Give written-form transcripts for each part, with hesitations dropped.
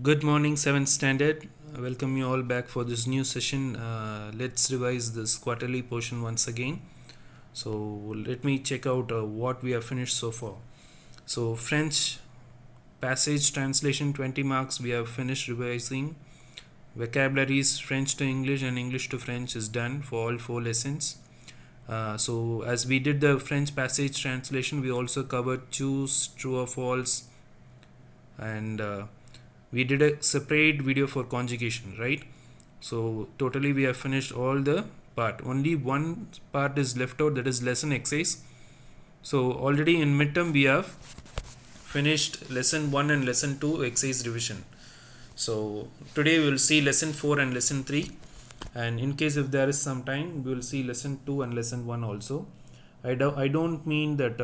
Good morning, 7th standard. Welcome you all back for this new session. Let's revise this quarterly portion once again. So let me check out what we have finished so far. So French passage translation 20 marks we have finished revising. Vocabularies French to English and English to French is done for all 4 lessons. So as we did the French passage translation, we also covered choose, true or false, and we did a separate video for conjugation, right? So totally we have finished all the part. Only one part is left out, that is lesson exercise. So already in midterm we have finished lesson 1 and lesson 2 exercise revision. So today we will see lesson 4 and lesson 3, and in case if there is some time we will see lesson 2 and lesson 1 also. I don't mean that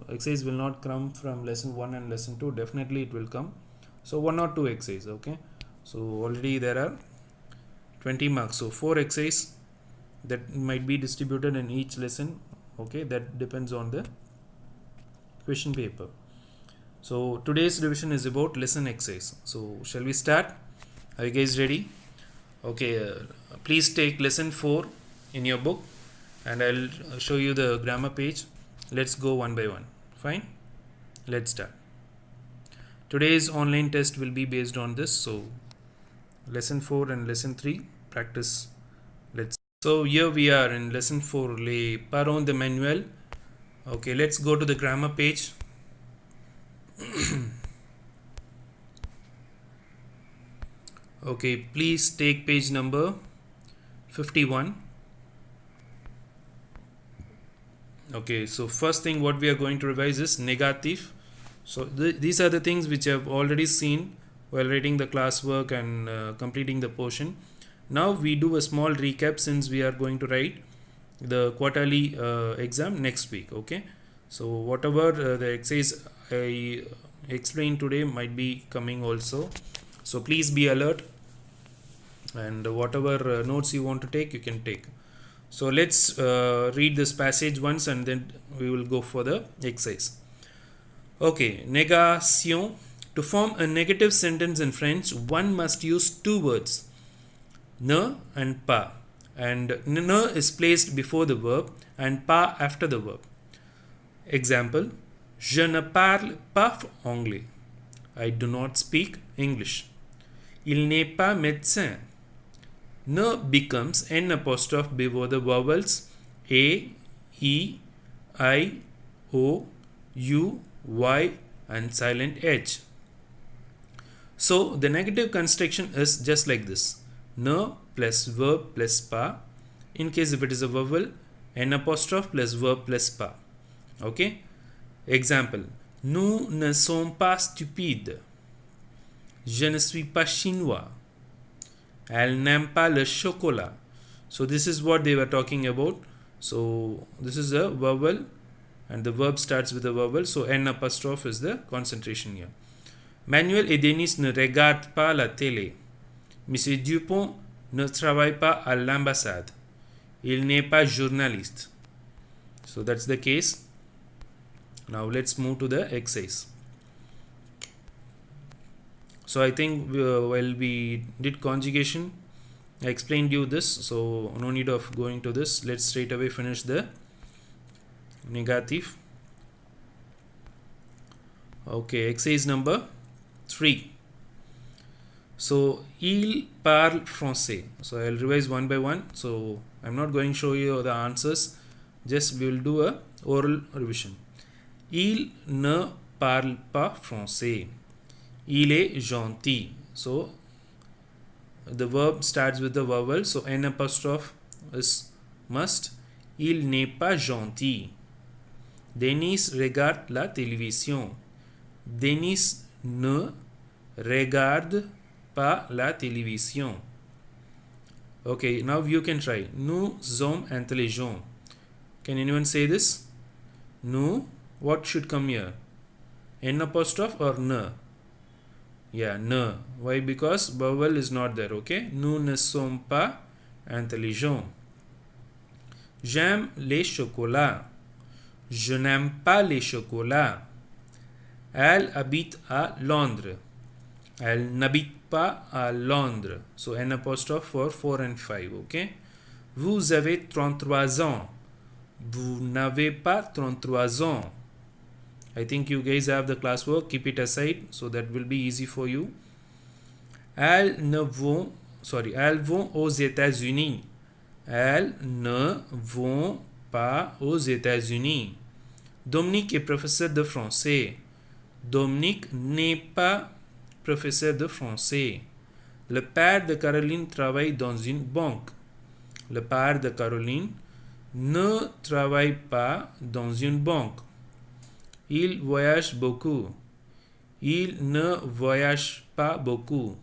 exercise will not come from lesson 1 and lesson 2. Definitely it will come. So 1 or 2 exercise, okay? So already there are 20 marks. So 4 exercise that might be distributed in each lesson, okay? That depends on the question paper. So today's revision is about lesson exercise. So shall we start? Are you guys ready? Okay, please take lesson 4 in your book and I'll show you the grammar page. Let's go one by one. Fine? Let's start. Today's online test will be based on this. So lesson 4 and lesson 3 practice. So here we are in lesson 4, les parents de manuel. Okay, let's go to the grammar page. Okay, please take page number 51. Okay, so first thing what we are going to revise is negative. So these are the things which I have already seen while writing the classwork and completing the portion. Now we do a small recap since we are going to write the quarterly exam next week. Okay, so whatever the exercise I explained today might be coming also. So please be alert, and whatever notes you want to take, you can take. So let's read this passage once and then we will go for the exercise. Okay, négation. To form a negative sentence in French, one must use 2 words, ne and pas. And ne is placed before the verb and pas after the verb. Example, je ne parle pas anglais. I do not speak English. Il n'est pas médecin. Ne becomes n apostrophe before the vowels a, e, I, o, u, y and silent h. So the negative construction is just like this: ne plus verb plus pas. In case if it is a vowel, n apostrophe plus verb plus pas. Okay. Example, nous ne sommes pas stupides. Je ne suis pas chinois. Elle n'aime pas le chocolat. So this is what they were talking about. So this is a vowel and the verb starts with a vowel. So n apostrophe is the concentration here. Manuel et Denis ne regardent pas la télé. Monsieur Dupont ne travaille pas à l'ambassade. Il n'est pas journaliste. So that's the case. Now let's move to the exercise. So I think while we did conjugation, I explained you this, so no need of going to this. Let's straight away finish the negative. Okay, exercise number 3. So il parle français. So I'll revise one by one. So I'm not going to show you the answers. Just we will do a oral revision. Il ne parle pas français. Il est gentil. So the verb starts with the vowel. So n apostrophe is must. Il n'est pas gentil. Denis regarde la télévision. Denis ne regarde pas la télévision. Okay, now you can try. Nous sommes intelligents. Can anyone say this? Nous. What should come here? N apostrophe or ne? Yeah, ne. Why? Because vowel is not there. Okay. Nous ne sommes pas intelligents. J'aime les chocolats. Je n'aime pas les chocolats. Elle habite à Londres. Elle n'habite pas à Londres. So N apostrophe for 4 and 5. Okay. Vous avez 33 ans. Vous n'avez pas 33 ans. I think you guys have the classwork. Keep it aside so that will be easy for you. Elles vont aux États-Unis. Elles ne vont pas aux États-Unis. Dominique est professeur de français. Dominique n'est pas professeur de français. Le père de Caroline travaille dans une banque. Le père de Caroline ne travaille pas dans une banque. Il voyage beaucoup. Il ne voyage pas beaucoup.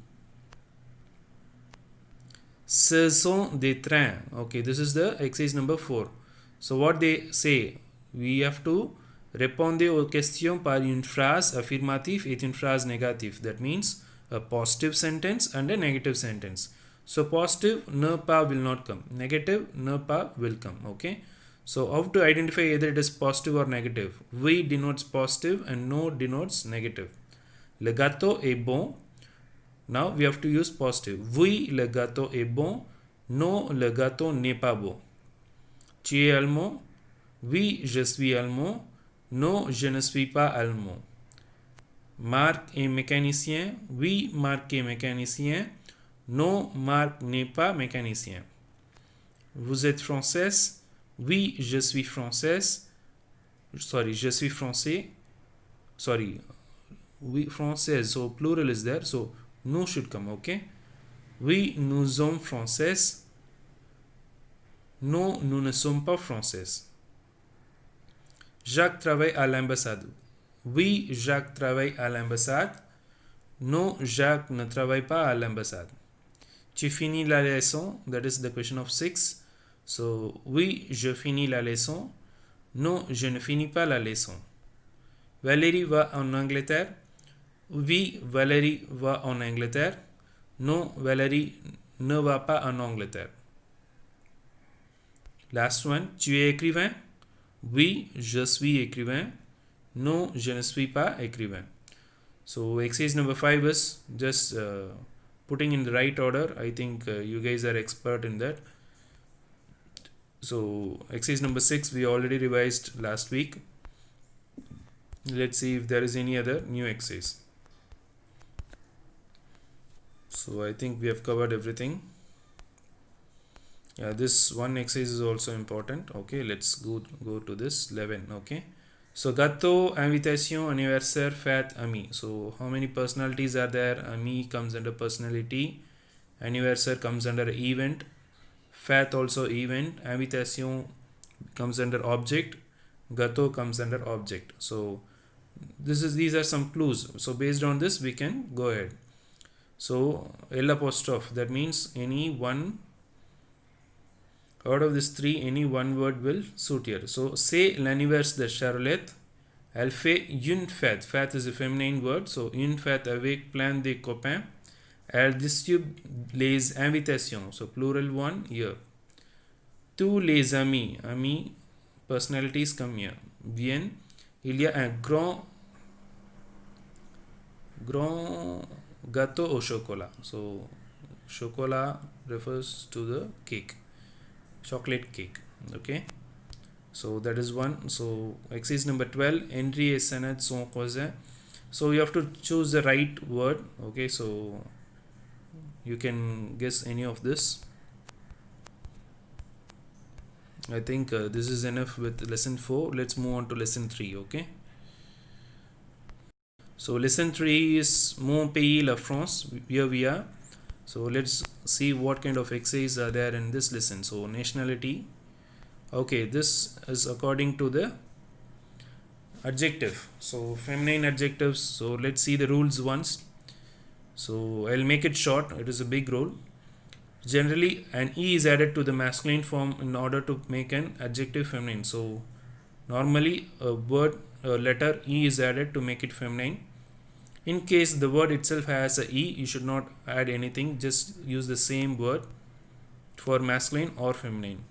Ce sont des trains. Okay, this is the exercise number 4. So what they say, we have to répondre aux questions par une phrase affirmative et une phrase négative. That means a positive sentence and a negative sentence. So positive, ne pas will not come. Negative, ne pas will come. Okay. So how to identify either it is positive or negative? Oui denotes positive and no denotes negative. Le gâteau est bon. Now we have to use positive. Oui, le gâteau est bon. Non, le gâteau n'est pas bon. Tu es allemand? Oui, je suis allemand. Non, je ne suis pas allemand. Marc est mécanicien? Oui, Marc est mécanicien. Non, Marc n'est pas mécanicien. Vous êtes française? Oui, je suis française. Sorry, je suis français. Sorry, oui, française. So plural is there. So nous should come, okay? Oui, nous sommes françaises. Non, nous ne sommes pas françaises. Jacques travaille à l'ambassade. Oui, Jacques travaille à l'ambassade. Non, Jacques ne travaille pas à l'ambassade. Tu finis la leçon? That is the question of 6. So, oui, je finis la leçon. Non, je ne finis pas la leçon. Valérie va en Angleterre. Oui, Valérie va en Angleterre. Non, Valérie ne va pas en Angleterre. Last one. Tu es écrivain? Oui, je suis écrivain. Non, je ne suis pas écrivain. So exercise number 5 is just putting in the right order. I think you guys are expert in that. So exercise number 6 we already revised last week. Let's see if there is any other new exercise. So I think we have covered everything. Yeah, this one exercise is also important. Okay, let's go to this 11. Okay, so gâteau, invitation, anniversaire, fête, ami. So how many personalities are there? Ami comes under personality, anniversaire comes under event, fête also event, invitation comes under object, gâteau comes under object. So these are some clues. So based on this we can go ahead. So L apostrophe, that means any one out of these three, any one word will suit here. So c'est l'anniversaire de Charlotte. Elle fait une fête. Fête is a feminine word. So une fête avec plein de copains. Elle distribue les invitations. So plural one here. Tous les amis. Amis, personalities come here. Viennent. Il y a un grand gâteau au chocolat. So chocolat refers to the cake. Chocolate cake. Okay, so that is one. So exercise number 12, Henry et Sanad sont cousins. So you have to choose the right word. Okay, so you can guess any of this. I think this is enough with lesson 4. Let's move on to lesson 3. Okay, so lesson 3 is Mon pays, la France. Here we are. So let's see what kind of exercises are there in this lesson. So nationality. Okay, this is according to the adjective. So feminine adjectives. So let's see the rules once. So I'll make it short. It is a big rule. Generally an E is added to the masculine form in order to make an adjective feminine. So normally a letter E is added to make it feminine. In case the word itself has a E, you should not add anything. Just use the same word for masculine or feminine.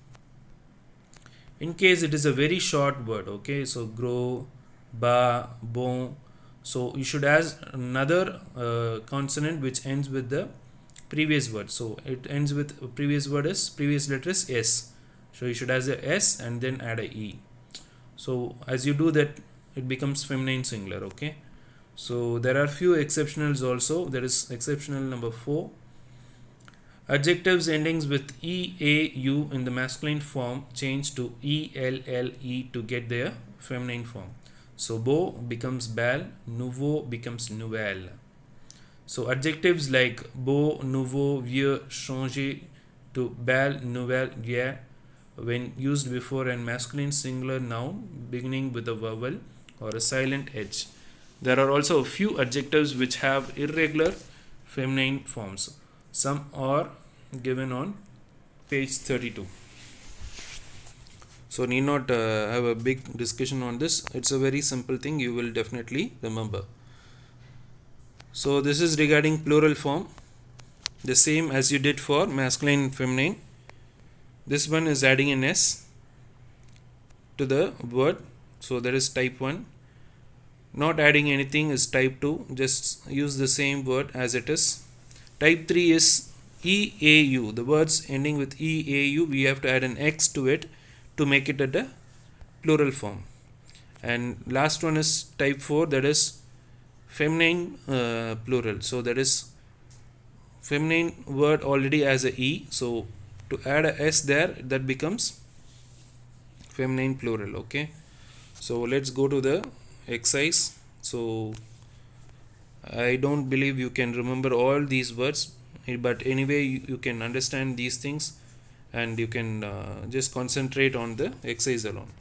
In case it is a very short word, okay, so gros, bas, bon, So you should add another consonant which ends with the previous word. So it ends with previous word is previous letter is S. So you should add a S and then add a E. So as you do that, it becomes feminine singular. Okay. So there are few exceptionals also. There is exceptional number 4. Adjectives endings with E, A, U in the masculine form change to E, L, L, E to get their feminine form. So beau becomes belle, nouveau becomes nouvelle. So adjectives like beau, nouveau, vieux, changer to belle, nouvelle, vieille when used before a masculine singular noun beginning with a vowel or a silent H. There are also a few adjectives which have irregular feminine forms. Some are given on page 32. So need not have a big discussion on this. It's a very simple thing, you will definitely remember. So this is regarding plural form, the same as you did for masculine and feminine. This one is adding an S to the word, so that is type 1. Not adding anything is type 2, just use the same word as it is. Type 3 is EAU, the words ending with EAU, we have to add an X to it to make it at a plural form. And last one is type 4, that is feminine plural. So that is feminine word already as a E, so to add a S there, that becomes feminine plural. Okay, so let's go to the exercise. So I don't believe you can remember all these words, but anyway you can understand these things and you can just concentrate on the exercise alone.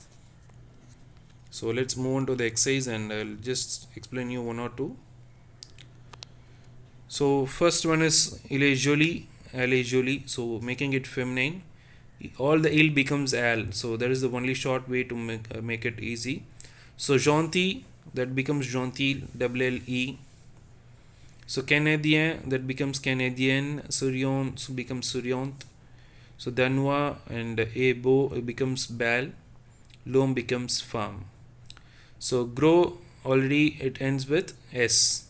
So let's move on to the exercise and I'll just explain you one or two. So first one is il est joli, elle est jolie, so making it feminine. All the il becomes al, so that is the only short way to make it easy. So gentil, that becomes gentil, double L E. So Canadien, that becomes Canadienne. Souriant becomes souriante. So Danois and beau becomes belle. L'homme becomes femme. So gros, already it ends with S.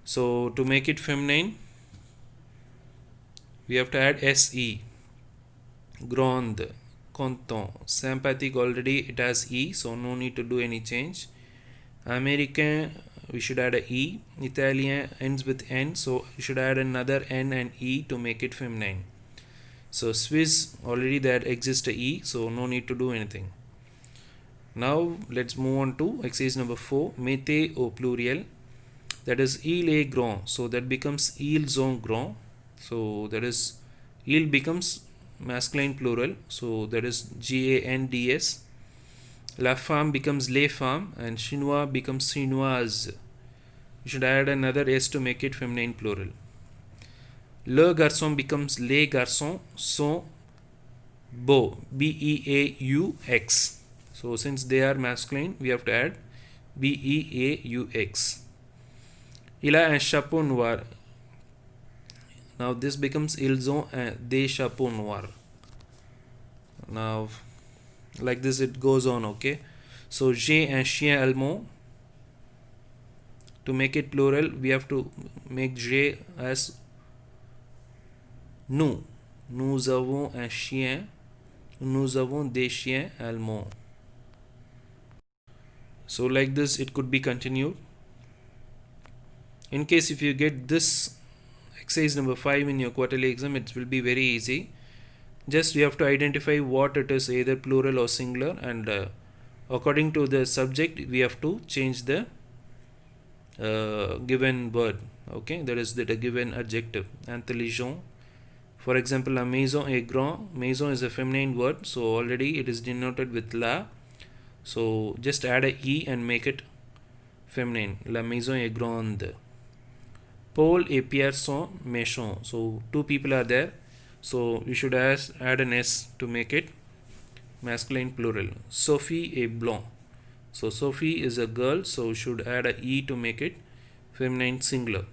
So to make it feminine, we have to add SE. Grande, content, sympathique, already it has E, so no need to do any change. American, we should add a E. Italian ends with N, so you should add another N and E to make it feminine. So Swiss, already there exists a E, so no need to do anything. Now let's move on to exercise number 4. Mettez au pluriel, that is il est grand, so that becomes ils ont grand. So that is il becomes masculine plural, so that is GANDS. La femme becomes les femmes and chinois becomes chinoise. You should add another S to make it feminine plural. Le garçon becomes les garçons sont beaux, BEAUX. So since they are masculine, we have to add BEAUX. Il a un chapeau noir. Now this becomes ils ont des chapeaux noirs. Now like this it goes on. Okay, so j'ai un chien allemand. To make it plural, we have to make j'ai as nous. Nous avons un chien. Nous avons des chiens allemands. So like this it could be continued. In case if you get this exercise number 5 in your quarterly exam, it will be very easy. Just you have to identify what it is, either plural or singular, and according to the subject we have to change the given word. Okay, that is the given adjective. Intelligent, for example, la maison est grand. Maison is a feminine word, so already it is denoted with la, so just add a E and make it feminine. La maison est grande. Paul et Pierre sont méchants, so two people are there, so you should add an S to make it masculine plural. Sophie est blonde, so Sophie is a girl, so you should add a E to make it feminine singular.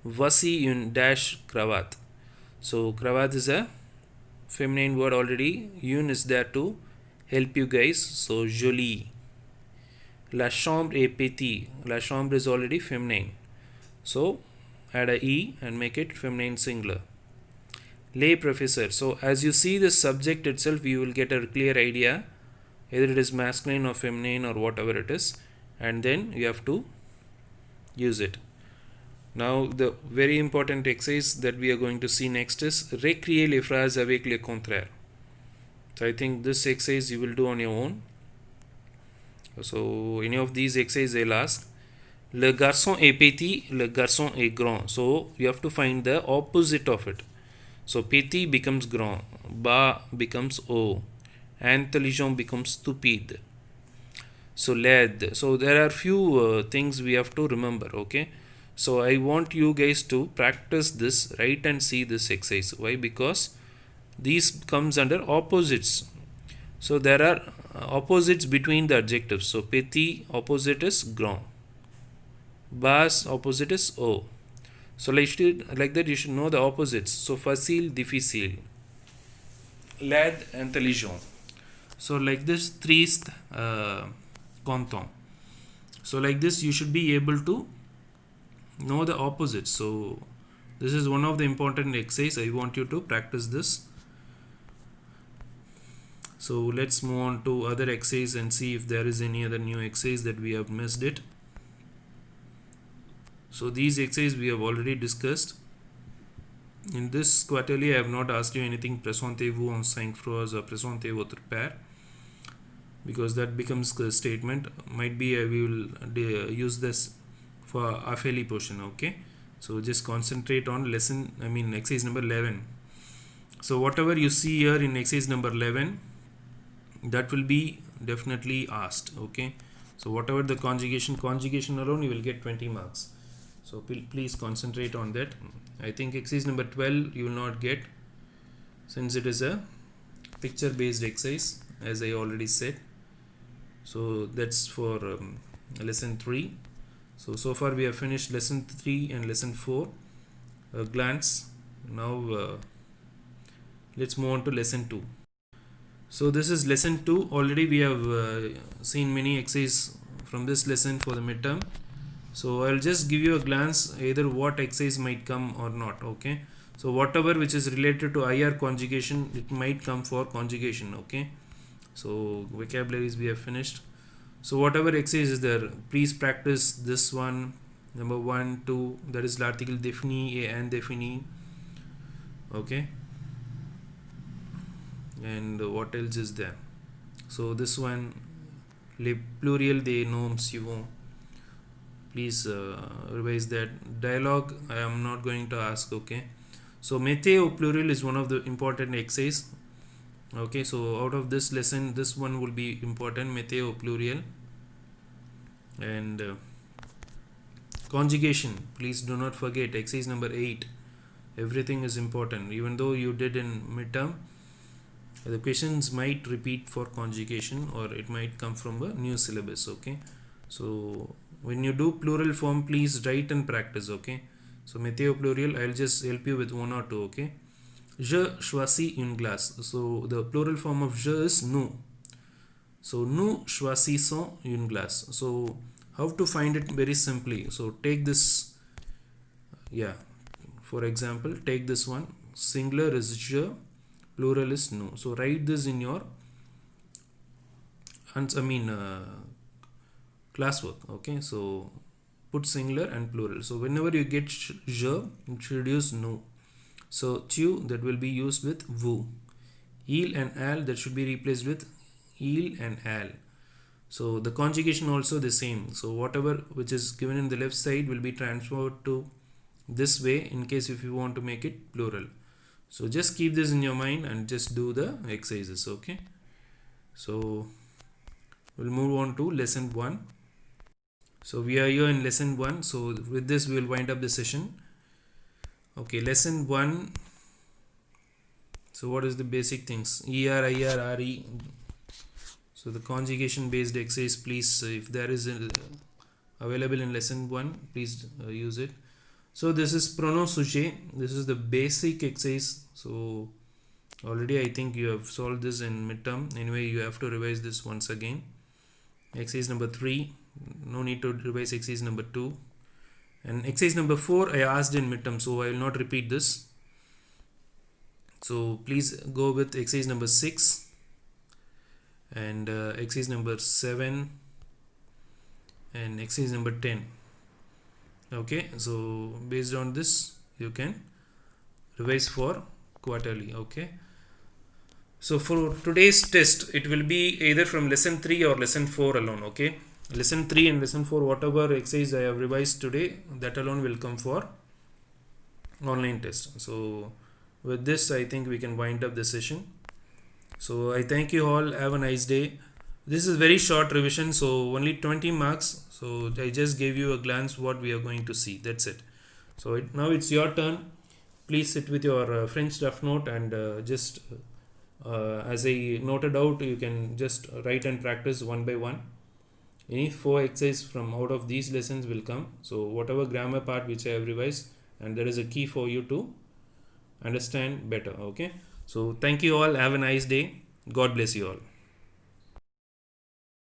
Voici une dash cravate, so cravate is a feminine word already, une is there to help you guys, so jolie. La chambre est petit. La chambre is already feminine. So add a E and make it feminine singular. Les professeurs. So as you see the subject itself, you will get a clear idea either it is masculine or feminine or whatever it is, and then you have to use it. Now the very important exercise that we are going to see next is recréer les phrases avec le contraire. So I think this exercise you will do on your own. So any of these exercises they'll ask. Le garçon est petit, le garçon est grand. So you have to find the opposite of it. So petit becomes grand, bas becomes haut, intelligent becomes stupide. So laid. So there are few things we have to remember. Okay. So I want you guys to practice this, write and see this exercise. Why? Because these comes under opposites. So there are opposites between the adjectives. So petit opposite is grand. Bas opposite is haut. So like that you should know the opposites. So facile, difficile. Laid, intelligent. So like this, triste, content. So like this you should be able to know the opposites. So this is one of the important exercise. I want you to practice this. So let's move on to other exercise and see if there is any other new exercise that we have missed it. So these exercises we have already discussed. In this quarterly I have not asked you anything présentez-vous en 5 phrases or présentez votre père, because that becomes the statement. Might be we will use this for affili portion. Okay, so just concentrate on exercise number 11. So whatever you see here in exercise number 11, that will be definitely asked. Okay, so whatever the conjugation alone, you will get 20 marks. So please concentrate on that. I think exercise number 12 you will not get, since it is a picture based exercise, as I already said. So that's for lesson 3. So far we have finished lesson 3 and lesson 4. A glance. Now let's move on to lesson 2. So this is lesson 2. Already we have seen many exercises from this lesson for the midterm. So I'll just give you a glance either what exercise might come or not. Okay, so whatever which is related to IR conjugation, it might come for conjugation. Okay, so vocabularies we have finished. So whatever exercise is there, please practice this one, number 1, 2, that is l'article défini et indéfini. Okay, and what else is there? So this one, les pluriels des noms suivants. Please revise that. Dialogue I am not going to ask. Okay, so mettez au pluriel is one of the important exercise. Okay, so out of this lesson, this one will be important, mettez au pluriel. And conjugation, please do not forget, exercise number 8. Everything is important. Even though you did in midterm, the questions might repeat for conjugation, or it might come from a new syllabus. Okay, so when you do plural form, please write and practice. Okay, so mettez au pluriel, I'll just help you with 1 or 2. Okay, je choisis une glace. So the plural form of je is nous. So nous choisissons une glace. So how to find it? Very simply. So take this. Yeah, for example, take this one. Singular is je, plural is nous. So write this in your classwork. Okay, so put singular and plural. So whenever you get je, introduce nous. So tu, that will be used with vous. Il and elle, that should be replaced with il and elle. So the conjugation also the same. So whatever which is given in the left side will be transferred to this way, in case if you want to make it plural. So just keep this in your mind and just do the exercises. Okay, so we'll move on to lesson 1. So we are here in lesson 1. So with this we will wind up the session. Okay, lesson 1. So what is the basic things? ER, IR, RE. So the conjugation based exercise, please, if there is available in lesson 1, please use it. So this is pronom sujet. This is the basic exercise. So already I think you have solved this in midterm. Anyway, you have to revise this once again. Exercise number 3. No need to revise exercise number 2. And exercise number 4 I asked in midterm, so I will not repeat this. So please go with exercise number 6 and exercise number 7 and exercise number 10. Okay, so based on this you can revise for quarterly. Okay, so for today's test it will be either from lesson 3 or lesson 4 alone. Okay, lesson 3 and lesson 4, whatever exercise I have revised today, that alone will come for online test. So with this I think we can wind up the session. So I thank you all. Have a nice day. This is very short revision, so only 20 marks. So I just gave you a glance what we are going to see. That's it. So now it's your turn. Please sit with your French rough note and just as I noted out, you can just write and practice one by one. Any 4 exercises from out of these lessons will come. So whatever grammar part which I have revised, and there is a key for you to understand better. Okay, so thank you all. Have a nice day. God bless you all.